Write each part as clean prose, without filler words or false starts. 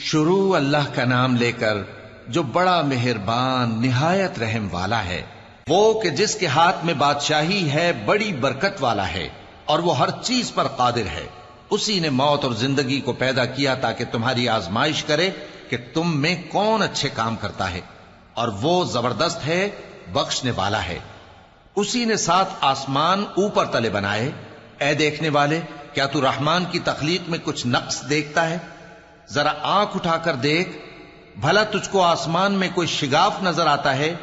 شروع اللہ کا نام لے کر جو بڑا مہربان نہایت رحم والا ہے، وہ کہ جس کے ہاتھ میں بادشاہی ہے، بڑی برکت والا ہے اور وہ ہر چیز پر قادر ہے۔ اسی نے موت اور زندگی کو پیدا کیا تاکہ تمہاری آزمائش کرے کہ تم میں کون اچھے کام کرتا ہے، اور وہ زبردست ہے، بخشنے والا ہے۔ اسی نے 7 آسمان اوپر تلے بنائے۔ اے دیکھنے والے، کیا تو رحمان کی تخلیق میں کچھ نقص دیکھتا ہے؟ ذرا آنکھ اٹھا کر دیکھ، بھلا تجھ کو آسمان میں کوئی شگاف نظر آتا ہے؟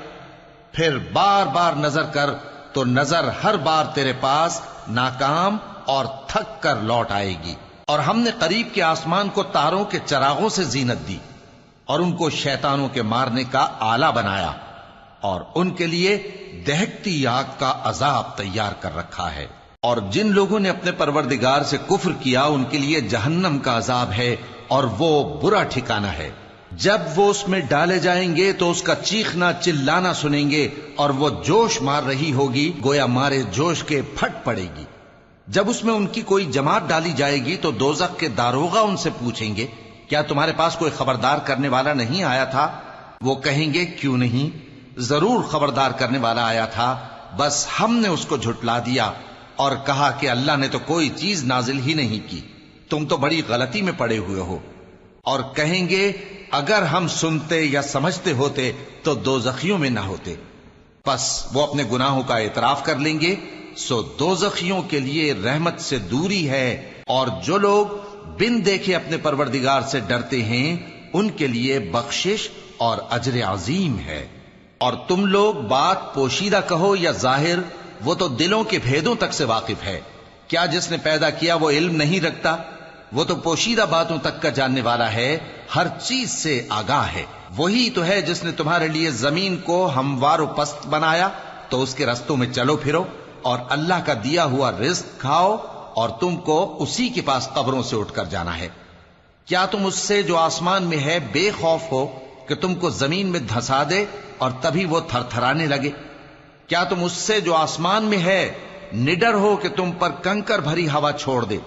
پھر بار بار نظر کر تو نظر ہر بار تیرے پاس ناکام اور تھک کر لوٹ آئے گی۔ اور ہم نے قریب کے آسمان کو تاروں کے چراغوں سے زینت دی اور ان کو شیطانوں کے مارنے کا آلہ بنایا، اور ان کے لیے دہکتی آگ کا عذاب تیار کر رکھا ہے۔ اور جن لوگوں نے اپنے پروردگار سے کفر کیا ان کے لیے جہنم کا عذاب ہے، اور وہ برا ٹھکانہ ہے۔ جب وہ اس میں ڈالے جائیں گے تو اس کا چیخنا چلانا سنیں گے، اور وہ جوش مار رہی ہوگی گویا مارے جوش کے پھٹ پڑے گی۔ جب اس میں ان کی کوئی جماعت ڈالی جائے گی تو دوزخ کے داروغہ ان سے پوچھیں گے، کیا تمہارے پاس کوئی خبردار کرنے والا نہیں آیا تھا؟ وہ کہیں گے، کیوں نہیں، ضرور خبردار کرنے والا آیا تھا، بس ہم نے اس کو جھٹلا دیا اور کہا کہ اللہ نے تو کوئی چیز نازل ہی نہیں کی، تم تو بڑی غلطی میں پڑے ہوئے ہو۔ اور کہیں گے، اگر ہم سنتے یا سمجھتے ہوتے تو دوزخیوں میں نہ ہوتے۔ پس وہ اپنے گناہوں کا اعتراف کر لیں گے، سو دوزخیوں کے لیے رحمت سے دوری ہے، اور جو لوگ بن دیکھے اپنے پروردگار سے ڈرتے ہیں ان کے لیے بخشش اور اجر عظیم ہے۔ اور تم لوگ بات پوشیدہ کہو یا ظاہر، وہ تو دلوں کے بھیدوں تک سے واقف ہے۔ کیا جس نے پیدا کیا وہ علم نہیں رکھتا؟ وہ تو پوشیدہ باتوں تک کا جاننے والا ہے، ہر چیز سے آگاہ ہے۔ وہی تو ہے جس نے تمہارے لیے زمین کو ہموار و پست بنایا، تو اس کے رستوں میں چلو پھرو، اور اللہ کا دیا ہوا رزق کھاؤ، اور تم کو اسی کے پاس قبروں سے اٹھ کر جانا ہے۔ کیا تم اس سے جو آسمان میں ہے بے خوف ہو کہ تم کو زمین میں دھسا دے اور تبھی وہ تھر تھرانے لگے؟ کیا تم اس سے جو آسمان میں ہے نڈر ہو کہ تم پر کنکر بھری ہوا چھوڑ دے؟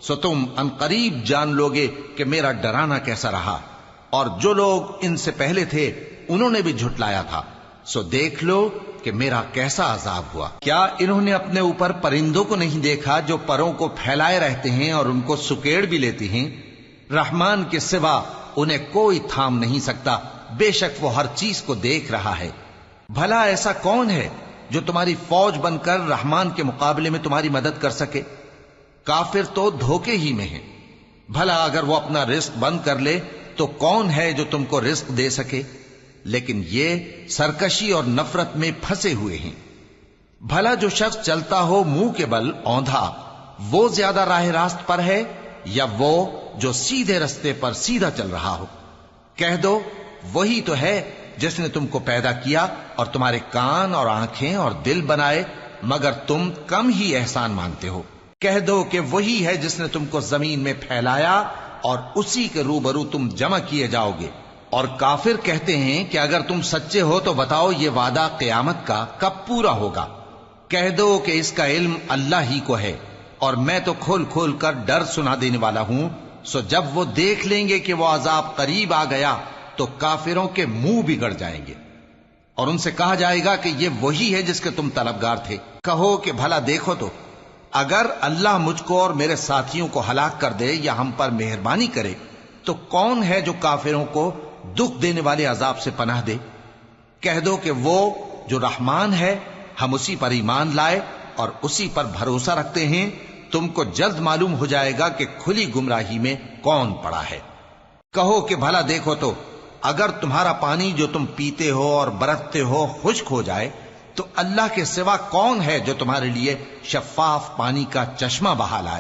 سو تم عنقریب جان لوگے کہ میرا ڈرانا کیسا رہا۔ اور جو لوگ ان سے پہلے تھے انہوں نے بھی جھٹلایا تھا، سو دیکھ لو کہ میرا کیسا عذاب ہوا۔ کیا انہوں نے اپنے اوپر پرندوں کو نہیں دیکھا جو پروں کو پھیلائے رہتے ہیں اور ان کو سکیڑ بھی لیتے ہیں؟ رحمان کے سوا انہیں کوئی تھام نہیں سکتا، بے شک وہ ہر چیز کو دیکھ رہا ہے۔ بھلا ایسا کون ہے جو تمہاری فوج بن کر رحمان کے مقابلے میں تمہاری مدد کر سکے؟ کافر تو دھوکے ہی میں ہیں۔ بھلا اگر وہ اپنا رزق بند کر لے تو کون ہے جو تم کو رزق دے سکے؟ لیکن یہ سرکشی اور نفرت میں پھنسے ہوئے ہیں۔ بھلا جو شخص چلتا ہو منہ کے بل اوندھا، وہ زیادہ راہ راست پر ہے یا وہ جو سیدھے رستے پر سیدھا چل رہا ہو؟ کہہ دو، وہی تو ہے جس نے تم کو پیدا کیا اور تمہارے کان اور آنکھیں اور دل بنائے، مگر تم کم ہی احسان مانتے ہو۔ کہہ دو کہ وہی ہے جس نے تم کو زمین میں پھیلایا اور اسی کے روبرو تم جمع کیے جاؤ گے۔ اور کافر کہتے ہیں کہ اگر تم سچے ہو تو بتاؤ یہ وعدہ قیامت کا کب پورا ہوگا؟ کہہ دو کہ اس کا علم اللہ ہی کو ہے، اور میں تو کھول کھول کر ڈر سنا دینے والا ہوں۔ سو جب وہ دیکھ لیں گے کہ وہ عذاب قریب آ گیا تو کافروں کے منہ بگڑ جائیں گے، اور ان سے کہا جائے گا کہ یہ وہی ہے جس کے تم طلبگار تھے۔ کہو کہ بھلا دیکھو تو، اگر اللہ مجھ کو اور میرے ساتھیوں کو ہلاک کر دے یا ہم پر مہربانی کرے تو کون ہے جو کافروں کو دکھ دینے والے عذاب سے پناہ دے؟ کہہ دو کہ وہ جو رحمان ہے، ہم اسی پر ایمان لائے اور اسی پر بھروسہ رکھتے ہیں۔ تم کو جلد معلوم ہو جائے گا کہ کھلی گمراہی میں کون پڑا ہے۔ کہو کہ بھلا دیکھو تو، اگر تمہارا پانی جو تم پیتے ہو اور برتتے ہو خشک ہو جائے تو اللہ کے سوا کون ہے جو تمہارے لیے شفاف پانی کا چشمہ بہا لائے؟